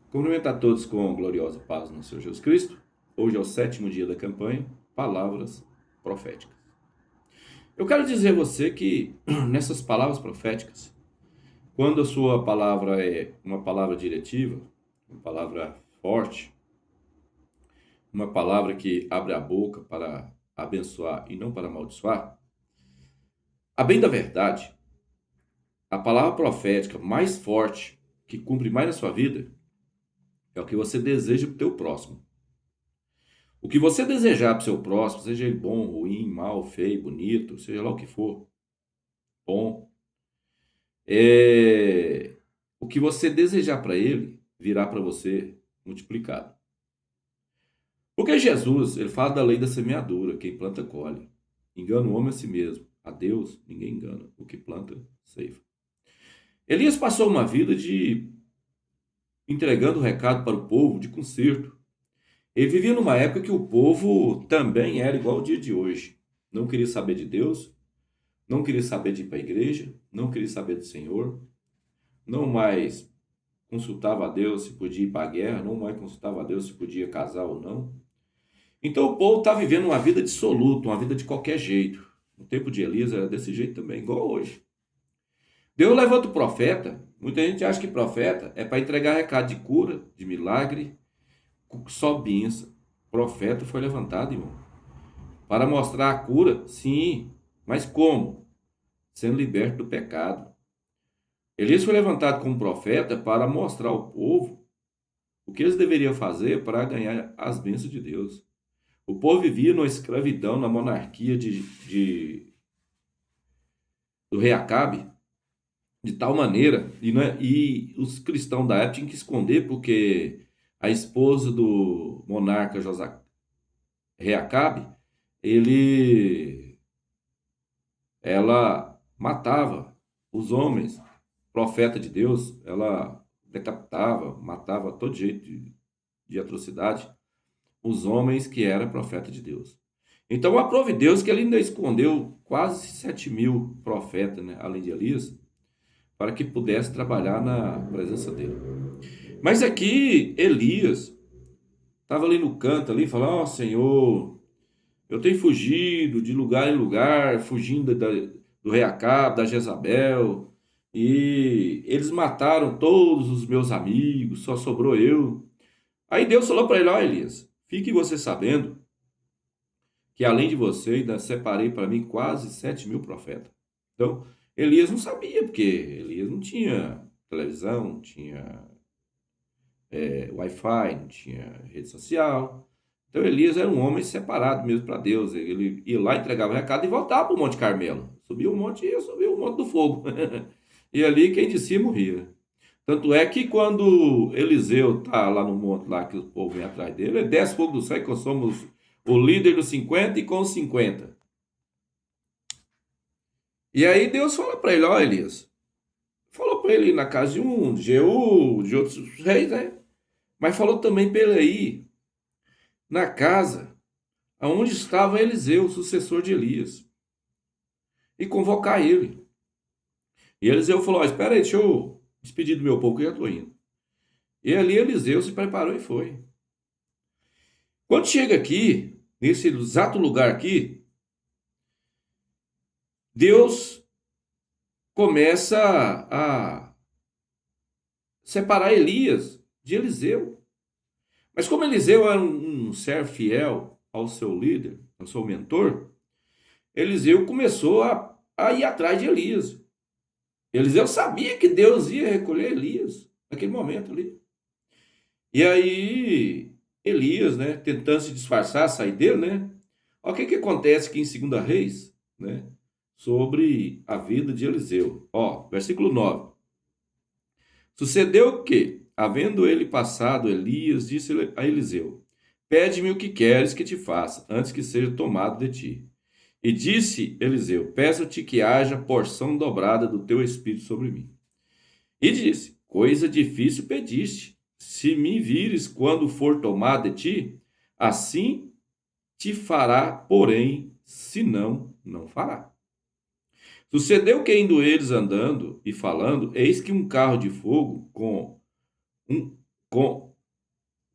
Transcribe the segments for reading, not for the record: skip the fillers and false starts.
Cumprimento a todos com gloriosa paz no Senhor Jesus Cristo. Hoje é o 7º dia da campanha, Palavras Proféticas. Eu quero dizer a você que nessas palavras proféticas, quando a sua palavra é uma palavra diretiva, uma palavra forte, uma palavra que abre a boca para abençoar e não para amaldiçoar, a bem da verdade, a palavra profética mais forte, que cumpre mais na sua vida, é o que você deseja para o teu próximo. O que você desejar para o seu próximo, seja ele bom, ruim, mal, feio, bonito, seja lá o que for, bom, o que você desejar para ele virá para você multiplicado. Porque Jesus, ele fala da lei da semeadura, quem planta colhe. Engana o homem a si mesmo. A Deus ninguém engana, o que planta ceifa. Elias passou uma vida de entregando o recado para o povo de conserto. Ele vivia numa época que o povo também era igual ao dia de hoje. Não queria saber de Deus, não queria saber de ir para a igreja, não queria saber do Senhor, não mais consultava a Deus se podia ir para a guerra, não mais consultava a Deus se podia casar ou não. Então o povo está vivendo uma vida dissoluta, uma vida de qualquer jeito. No tempo de Elias era desse jeito também, igual hoje. Deus levanta o profeta, muita gente acha que profeta é para entregar recado de cura, de milagre, só benção. Profeta foi levantado, irmão, para mostrar a cura, sim, mas como? Sendo liberto do pecado. Elias foi levantado como profeta para mostrar ao povo o que eles deveriam fazer para ganhar as bênçãos de Deus. O povo vivia numa escravidão, na monarquia do rei Acabe, de tal maneira, e os cristãos da época tinham que esconder, porque a esposa do monarca rei Acabe, ela matava os homens, profeta de Deus, ela decapitava, matava todo jeito de atrocidade os homens que eram profeta de Deus. Então aprove Deus que ele ainda escondeu quase 7.000 profetas, né, além de Elias, para que pudesse trabalhar na presença dele. Mas aqui Elias estava ali no canto, ali, falando: ó, Senhor, eu tenho fugido de lugar em lugar, fugindo do rei Acabe, da Jezabel, e eles mataram todos os meus amigos, só sobrou eu. Aí Deus falou para ele: ó, Elias, fique você sabendo que além de você, ainda separei para mim quase 7.000 profetas. Então, Elias não sabia, porque Elias não tinha televisão, não tinha Wi-Fi, não tinha rede social. Então, Elias era um homem separado mesmo para Deus. Ele ia lá, entregava o recado e voltava para o Monte Carmelo. Subia o monte e ia subir o Monte do Fogo. E ali quem descia morria. Tanto é que quando Eliseu está lá no monte, lá que o povo vem atrás dele, ele desce fogo do céu e consome o líder dos 50 e com os 50. E aí Deus fala para ele: ó, Elias, falou para ele ir na casa de um, de Jeú, de outros reis, né? Mas falou também para ele ir na casa aonde estava Eliseu, o sucessor de Elias, e convocar ele. E Eliseu falou: ó, espera aí, deixa eu despedir do meu povo que eu já estou indo. E ali Eliseu se preparou e foi. Quando chega aqui, nesse exato lugar aqui, Deus começa a separar Elias de Eliseu. Mas como Eliseu era um servo fiel ao seu líder, ao seu mentor, Eliseu começou a ir atrás de Elias. Eliseu sabia que Deus ia recolher Elias naquele momento ali. E aí, Elias, né, tentando se disfarçar, sair dele, né? Olha o que acontece aqui em 2 Reis, né? Sobre a vida de Eliseu. Ó, versículo 9. Sucedeu que, havendo ele passado, Elias disse a Eliseu: pede-me o que queres que te faça, antes que seja tomado de ti. E disse Eliseu: peço-te que haja porção dobrada do teu espírito sobre mim. E disse: coisa difícil pediste. Se me vires quando for tomado de ti, assim te fará, porém, se não, não fará. Sucedeu que, indo eles andando e falando, eis que um carro de fogo com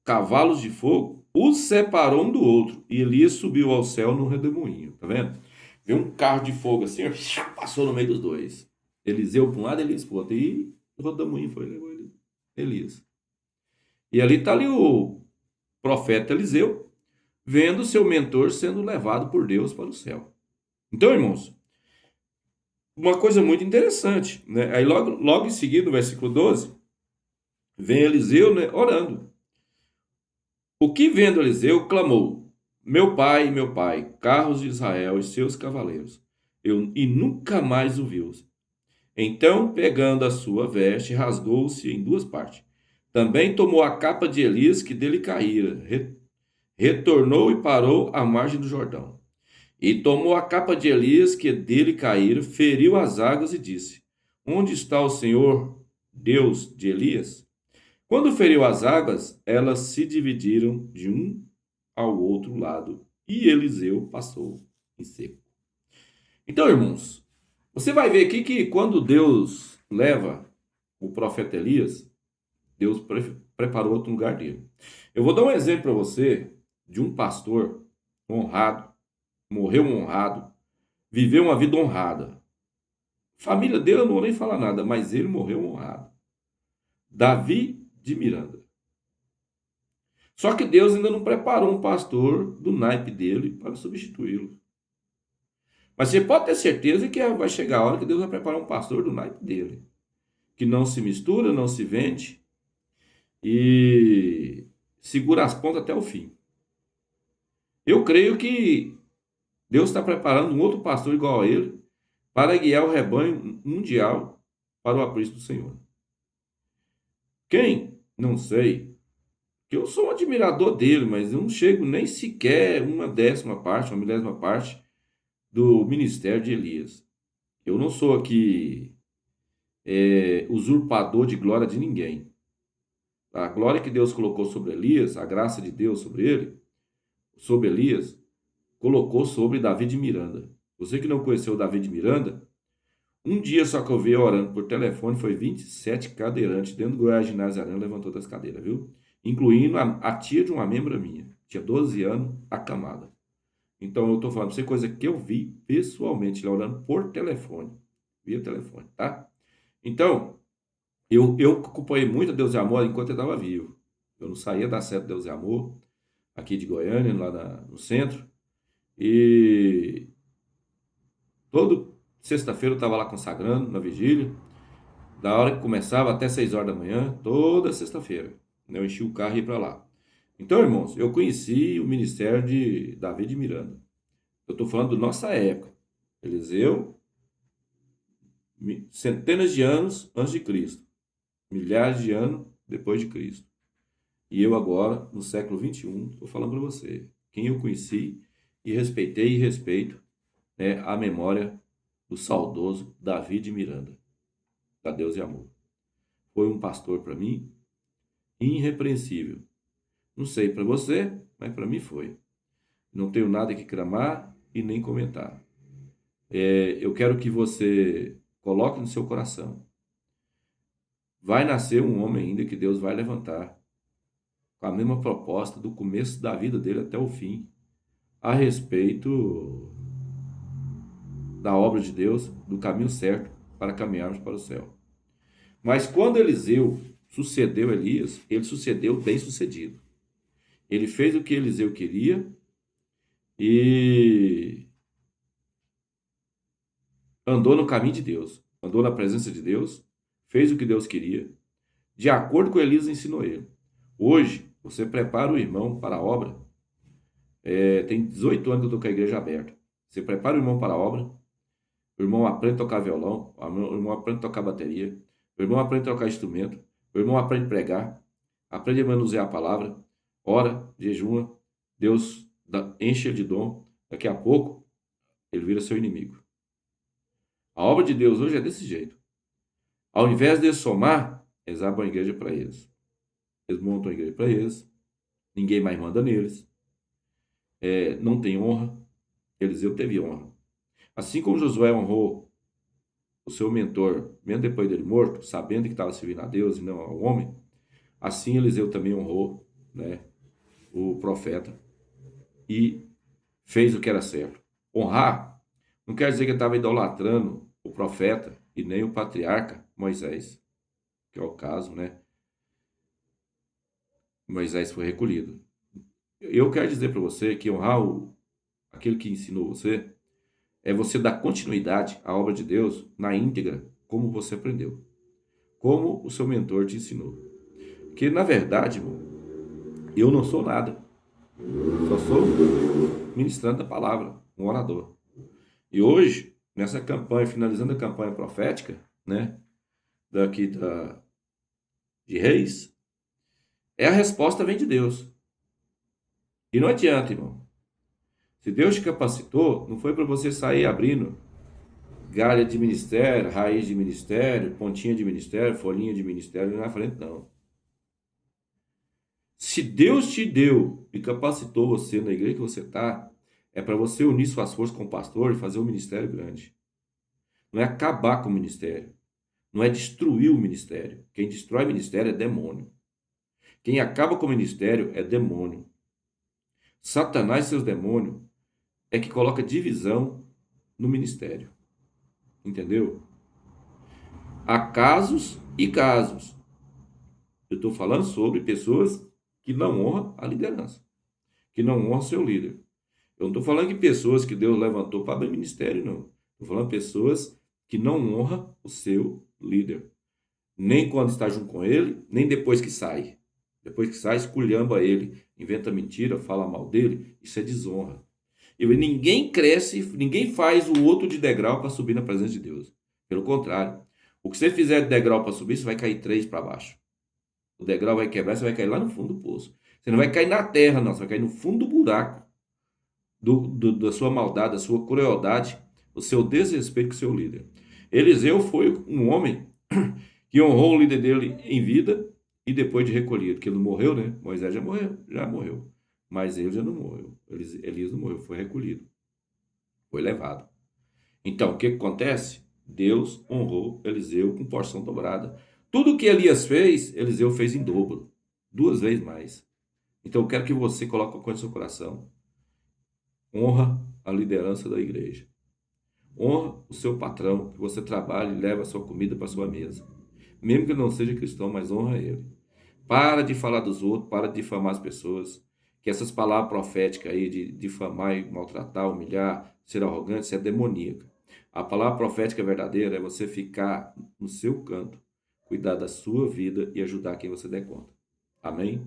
cavalos de fogo, os separou um do outro. E Elias subiu ao céu num redemoinho. Tá vendo? Veio um carro de fogo assim, passou no meio dos dois. Eliseu para um lado, Elias para o outro. E o redemoinho foi, levou Elias. E ali está ali o profeta Eliseu, vendo seu mentor sendo levado por Deus para o céu. Então, irmãos, uma coisa muito interessante, né? Aí logo em seguida, no versículo 12, vem Eliseu, né, orando. O que vendo Eliseu, clamou: meu pai, carros de Israel e seus cavaleiros. E nunca mais o viu. Então, pegando a sua veste, rasgou-se em duas partes. Também tomou a capa de Elias que dele caíra, retornou e parou à margem do Jordão. E tomou a capa de Elias que dele caíra, feriu as águas e disse: onde está o Senhor, Deus de Elias? Quando feriu as águas, elas se dividiram de um ao outro lado, e Eliseu passou em seco. Então, irmãos, você vai ver aqui que quando Deus leva o profeta Elias, Deus preparou outro lugar dele. Eu vou dar um exemplo para você de um pastor honrado, morreu honrado, viveu uma vida honrada. Família dele, eu não vou nem falar nada, mas ele morreu honrado. Davi de Miranda. Só que Deus ainda não preparou um pastor do naipe dele para substituí-lo. Mas você pode ter certeza que vai chegar a hora que Deus vai preparar um pastor do naipe dele, que não se mistura, não se vende e segura as pontas até o fim. Eu creio que Deus está preparando um outro pastor igual a ele para guiar o rebanho mundial para o aprisco do Senhor. Quem? Não sei. Eu sou um admirador dele, mas eu não chego nem sequer uma 10ª parte, uma 10ª parte do ministério de Elias. Eu não sou aqui usurpador de glória de ninguém. A glória que Deus colocou sobre Elias, a graça de Deus sobre ele, sobre Elias, colocou sobre Davi de Miranda. Você que não conheceu Davi de Miranda, um dia só que eu vi orando por telefone, foi 27 cadeirantes dentro do Goiás Ginásio Arena, levantou das cadeiras, viu? Incluindo a tia de uma membra minha, tinha 12 anos, acamada. Então eu estou falando para você coisa que eu vi pessoalmente, lá orando por telefone, via telefone, tá? Então, eu acompanhei muito a Deus e Amor enquanto eu estava vivo. Eu não saía da sede Deus e Amor, aqui de Goiânia, lá no centro, e todo sexta-feira eu estava lá consagrando, na vigília, da hora que começava até 6 horas da manhã, toda sexta-feira. Eu enchi o carro e ia para lá. Então, irmãos, eu conheci o ministério de Davi de Miranda. Eu estou falando da nossa época. Eliseu, centenas de anos antes de Cristo. Milhares de anos depois de Cristo. E eu agora, no século 21, estou falando para você. Quem eu conheci e respeitei e respeito a memória do saudoso Davi de Miranda. Da Deus e Amor. Foi um pastor para mim irrepreensível. Não sei para você, mas para mim foi. Não tenho nada que clamar e nem comentar. Eu quero que você coloque no seu coração. Vai nascer um homem ainda que Deus vai levantar com a mesma proposta do começo da vida dele até o fim, a respeito da obra de Deus, do caminho certo para caminharmos para o céu. Mas quando Eliseu sucedeu Elias, ele sucedeu bem sucedido. Ele fez o que Eliseu queria e andou no caminho de Deus, andou na presença de Deus, fez o que Deus queria, de acordo com o que Elias ensinou ele. Hoje, você prepara o irmão para a obra. Tem 18 anos que eu estou com a igreja aberta. Você prepara o irmão para a obra, o irmão aprende a tocar violão, o irmão aprende a tocar bateria, o irmão aprende a tocar instrumento, o irmão aprende a pregar, aprende a manusear a palavra, ora, jejua, Deus enche ele de dom, daqui a pouco ele vira seu inimigo. A obra de Deus hoje é desse jeito. Ao invés de somar, eles abrem a igreja para eles. Eles montam a igreja para eles, ninguém mais manda neles, não tem honra. Eliseu teve honra. Assim como Josué honrou o seu mentor, mesmo depois dele morto, sabendo que estava servindo a Deus e não ao homem, Assim Eliseu também honrou, né, o profeta e fez o que era certo. Honrar não quer dizer que ele estava idolatrando o profeta e nem o patriarca Moisés, que é o caso, né? Moisés foi recolhido. Eu quero dizer para você que honrar aquele que ensinou você é você dar continuidade à obra de Deus na íntegra, como você aprendeu, como o seu mentor te ensinou. Porque, na verdade, irmão, eu não sou nada, só sou ministrando a palavra, um orador. E hoje, nessa campanha, finalizando a campanha profética, né, de Reis, a resposta vem de Deus. E não adianta, irmão. Se Deus te capacitou, não foi para você sair abrindo galha de ministério, raiz de ministério, pontinha de ministério, folhinha de ministério na frente, não. Se Deus te deu e capacitou você na igreja que você está, é para você unir suas forças com o pastor e fazer um ministério grande. Não é acabar com o ministério. Não é destruir o ministério. Quem destrói o ministério é demônio. Quem acaba com o ministério é demônio. Satanás e seus demônios é que coloca divisão no ministério. Entendeu? Há casos e casos. Eu estou falando sobre pessoas que não honram a liderança, que não honram seu líder. Eu não estou falando de pessoas que Deus levantou para abrir ministério, não. Estou falando de pessoas que não honram o seu líder. Nem quando está junto com ele, nem depois que sai. Depois que sai, esculhamba ele, inventa mentira, fala mal dele. Isso é desonra. E ninguém cresce, ninguém faz o outro de degrau para subir na presença de Deus. Pelo contrário, o que você fizer de degrau para subir, você vai cair 3 para baixo. O degrau vai quebrar, você vai cair lá no fundo do poço. Você não vai cair na terra, não. Você vai cair no fundo do buraco da sua maldade, da sua crueldade, o seu desrespeito com o seu líder. Eliseu foi um homem que honrou o líder dele em vida e depois de recolhido, que ele não morreu, né? Moisés já morreu. Mas ele já não morreu. Elias não morreu, foi recolhido. Foi levado. Então, o que acontece? Deus honrou Eliseu com porção dobrada. Tudo que Elias fez, Eliseu fez em dobro. 2 vezes mais. Então, eu quero que você coloque uma coisa no seu coração. Honra a liderança da igreja. Honra o seu patrão, que você trabalha e leva a sua comida para a sua mesa. Mesmo que não seja cristão, mas honra ele. Para de falar dos outros, para de difamar as pessoas. Que essas palavras proféticas aí de difamar e maltratar, humilhar, ser arrogante, isso é demoníaca. A palavra profética verdadeira é você ficar no seu canto, cuidar da sua vida e ajudar quem você der conta. Amém?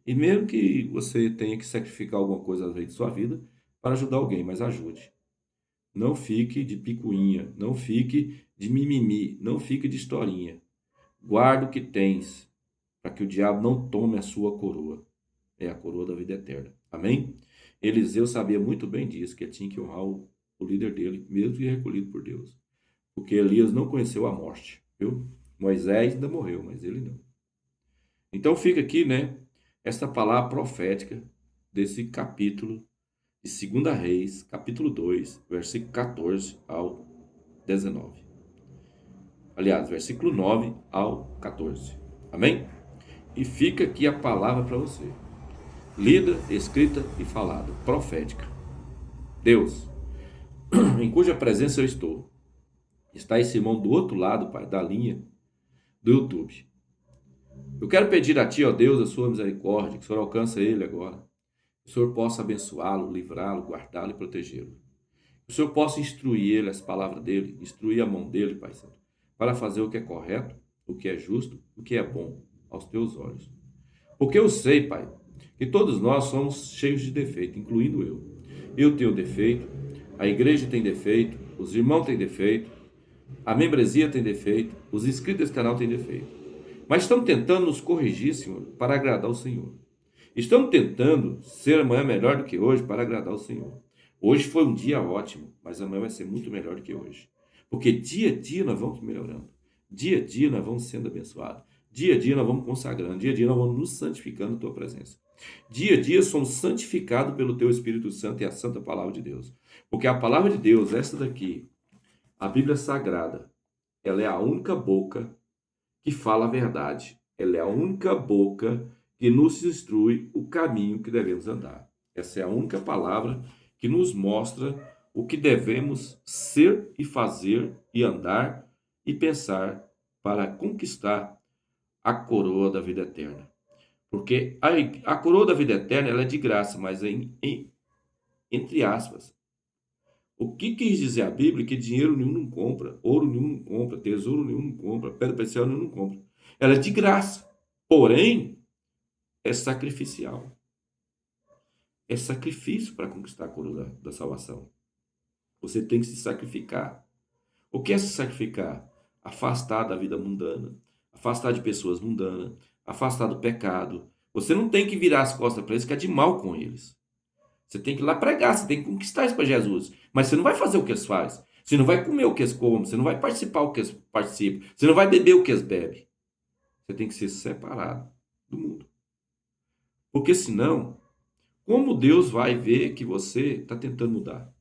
E mesmo que você tenha que sacrificar alguma coisa às vezes de sua vida para ajudar alguém, mas ajude. Não fique de picuinha, não fique de mimimi, não fique de historinha. Guarda o que tens, para que o diabo não tome a sua coroa. É a coroa da vida eterna. Amém? Eliseu sabia muito bem disso, que ele tinha que honrar o líder dele, mesmo que recolhido por Deus. Porque Elias não conheceu a morte, viu? Moisés ainda morreu, mas ele não. Então fica aqui, né, essa palavra profética desse capítulo de 2 Reis, capítulo 2, versículo 14 ao 19. Aliás, versículo 9 ao 14. Amém? E fica aqui a palavra para você. Lida, escrita e falada, profética. Deus, em cuja presença eu estou, está esse irmão do outro lado, Pai, da linha do YouTube. Eu quero pedir a Ti, ó Deus, a sua misericórdia, que o Senhor alcance ele agora. Que o Senhor possa abençoá-lo, livrá-lo, guardá-lo e protegê-lo. Que o Senhor possa instruir ele, as palavras dele, instruir a mão dele, Pai Santo, para fazer o que é correto, o que é justo, o que é bom aos Teus olhos. Porque eu sei, Pai, que todos nós somos cheios de defeito, incluindo eu. Eu tenho defeito, a igreja tem defeito, os irmãos têm defeito, a membresia tem defeito, os inscritos desse canal têm defeito. Mas estamos tentando nos corrigir, Senhor, para agradar o Senhor. Estamos tentando ser amanhã melhor do que hoje para agradar o Senhor. Hoje foi um dia ótimo, mas amanhã vai ser muito melhor do que hoje. Porque dia a dia nós vamos melhorando. Dia a dia nós vamos sendo abençoados. Dia a dia nós vamos consagrando. Dia a dia nós vamos nos santificando na Tua presença. Dia a dia somos santificados pelo Teu Espírito Santo e a Santa Palavra de Deus. Porque a Palavra de Deus, esta daqui, a Bíblia Sagrada, ela é a única boca que fala a verdade. Ela é a única boca que nos instrui o caminho que devemos andar. Essa é a única palavra que nos mostra o que devemos ser e fazer e andar e pensar para conquistar a coroa da vida eterna. Porque a coroa da vida eterna ela é de graça, mas é entre aspas. O que quis dizer a Bíblia? Que dinheiro nenhum não compra, ouro nenhum não compra, tesouro nenhum não compra, pedra preciosa nenhum não compra. Ela é de graça, porém é sacrificial. É sacrifício para conquistar a coroa da salvação. Você tem que se sacrificar. O que é se sacrificar? Afastar da vida mundana, afastar de pessoas mundanas, afastar do pecado. Você não tem que virar as costas para eles, que é de mal com eles. Você tem que ir lá pregar, você tem que conquistar isso para Jesus. Mas você não vai fazer o que eles fazem. Você não vai comer o que eles comem, você não vai participar o que eles participam, você não vai beber o que eles bebem. Você tem que ser separado do mundo. Porque senão, como Deus vai ver que você está tentando mudar?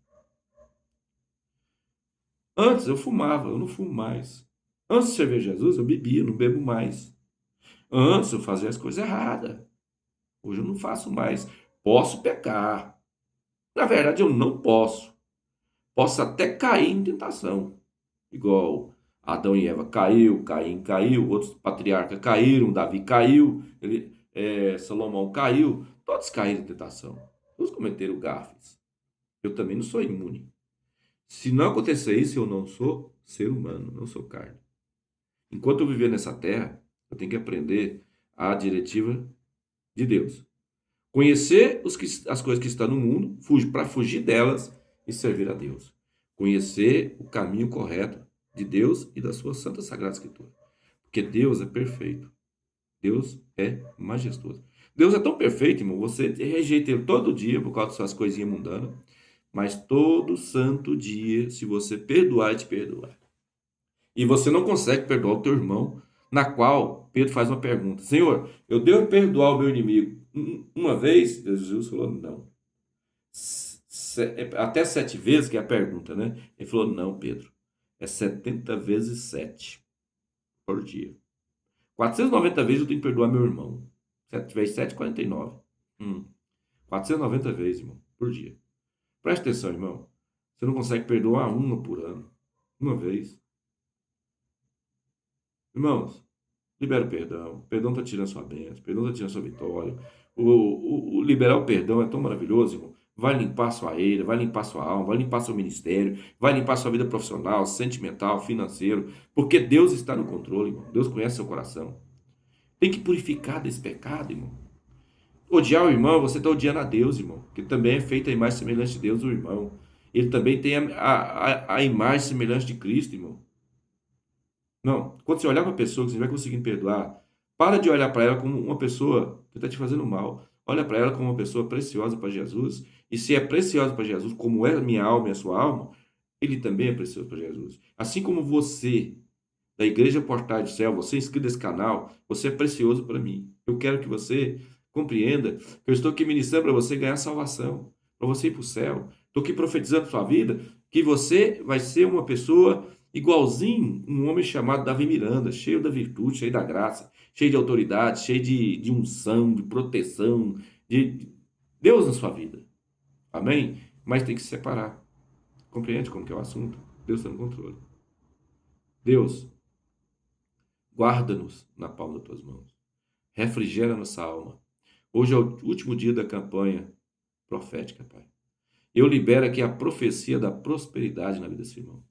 Antes eu fumava, eu não fumo mais. Antes de servir Jesus, eu bebia, não bebo mais. Antes eu fazia as coisas erradas. Hoje eu não faço mais. Posso pecar. Na verdade, eu não posso. Posso até cair em tentação. Igual Adão e Eva caiu, Caim caiu, outros patriarcas caíram, Davi caiu, Salomão caiu. Todos caíram em tentação. Todos cometeram gafes. Eu também não sou imune. Se não acontecer isso, eu não sou ser humano, não sou carne. Enquanto eu viver nessa terra, eu tenho que aprender a diretiva de Deus. Conhecer as coisas que estão no mundo, para fugir delas e servir a Deus. Conhecer o caminho correto de Deus e da sua Santa Sagrada Escritura. Porque Deus é perfeito. Deus é majestoso. Deus é tão perfeito, irmão, você rejeita ele todo dia por causa das suas coisinhas mundanas, mas todo santo dia, se você perdoar, ele te perdoar. E você não consegue perdoar o teu irmão, na qual Pedro faz uma pergunta: Senhor, eu devo perdoar o meu inimigo uma vez? Jesus falou: não. Até 7 vezes, que é a pergunta, né? Ele falou: não, Pedro, é 70 vezes 7 por dia. 490 vezes eu tenho que perdoar meu irmão. 7 vezes 7, 49. 490 vezes, irmão, por dia. Preste atenção, irmão. Você não consegue perdoar uma por ano. Uma vez. Irmãos, libera o perdão. O perdão está tirando sua bênção. O perdão está tirando sua vitória. Liberar o perdão é tão maravilhoso, irmão. Vai limpar sua ira, vai limpar sua alma, vai limpar seu ministério, vai limpar sua vida profissional, sentimental, financeiro. Porque Deus está no controle, irmão. Deus conhece seu coração. Tem que purificar desse pecado, irmão. Odiar o irmão, você está odiando a Deus, irmão. Que também é feita a imagem semelhante de Deus, o irmão. Ele também tem a imagem semelhante de Cristo, irmão. Não, quando você olhar para a pessoa que você não vai conseguindo perdoar, para de olhar para ela como uma pessoa que está te fazendo mal. Olha para ela como uma pessoa preciosa para Jesus. E se é preciosa para Jesus, como é a minha alma e a sua alma, ele também é precioso para Jesus. Assim como você, da Igreja Portais do Céu, você inscrito nesse canal, você é precioso para mim. Eu quero que você compreenda que eu estou aqui ministrando para você ganhar salvação, para você ir para o céu. Estou aqui profetizando sua vida, que você vai ser uma pessoa igualzinho um homem chamado Davi Miranda, cheio da virtude, cheio da graça, cheio de autoridade, cheio de unção, de proteção, de Deus na sua vida. Amém? Mas tem que se separar. Compreende como que é o assunto? Deus está no controle. Deus, guarda-nos na palma das tuas mãos. Refrigera nossa alma. Hoje é o último dia da campanha profética, Pai. Eu libero aqui a profecia da prosperidade na vida desse irmão.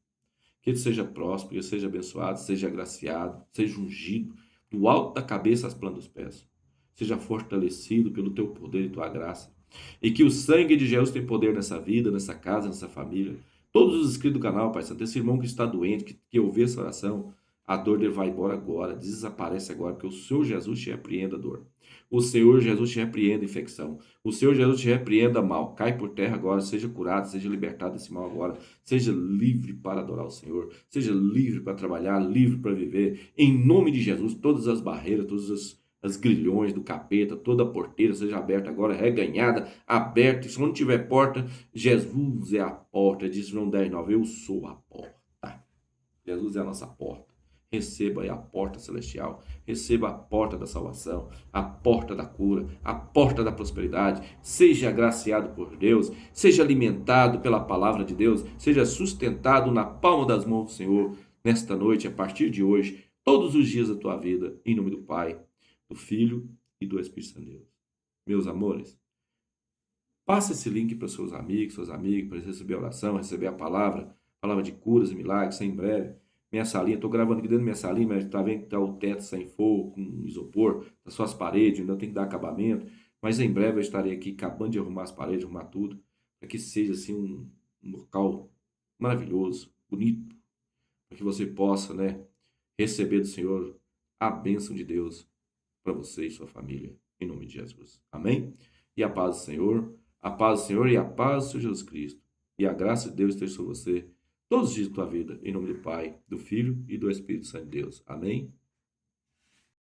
Que ele seja próspero, que ele seja abençoado, seja agraciado, seja ungido, do alto da cabeça às plantas dos pés. Seja fortalecido pelo teu poder e tua graça. E que o sangue de Jesus tenha poder nessa vida, nessa casa, nessa família. Todos os inscritos do canal, Pai Santo, esse irmão que está doente, que ouviu essa oração, a dor dele vai embora agora, desaparece agora, porque o Senhor Jesus te repreenda a dor. O Senhor Jesus te repreenda a infecção. O Senhor Jesus te repreenda mal. Cai por terra agora, seja curado, seja libertado desse mal agora. Seja livre para adorar o Senhor. Seja livre para trabalhar, livre para viver. Em nome de Jesus, todas as barreiras, todas as grilhões do capeta, toda a porteira seja aberta agora, reganhada, aberta. E se não tiver porta, Jesus é a porta. Diz João 10:9, eu sou a porta. Jesus é a nossa porta. receba aí a porta celestial, receba a porta da salvação, a porta da cura, a porta da prosperidade. Seja agraciado por Deus, seja alimentado pela palavra de Deus, seja sustentado na palma das mãos do Senhor nesta noite, a partir de hoje, todos os dias da tua vida, em nome do Pai, do Filho e do Espírito Santo de Deus. Meus amores, passa esse link para seus amigos, suas amigas, para eles receber a oração, receber a palavra de curas e milagres, em breve. Minha salinha, estou gravando aqui dentro da minha salinha, mas está vendo que está o teto sem fogo, com isopor, as suas paredes, ainda tem que dar acabamento, mas em breve eu estarei aqui acabando de arrumar as paredes, arrumar tudo, para que seja assim um local maravilhoso, bonito, para que você possa, né, receber do Senhor a bênção de Deus para você e sua família, em nome de Jesus. Amém? E a paz do Senhor, a paz do Senhor e a paz do Senhor Jesus Cristo. E a graça de Deus esteja sobre você todos os dias da tua vida, em nome do Pai, do Filho e do Espírito Santo de Deus. Amém?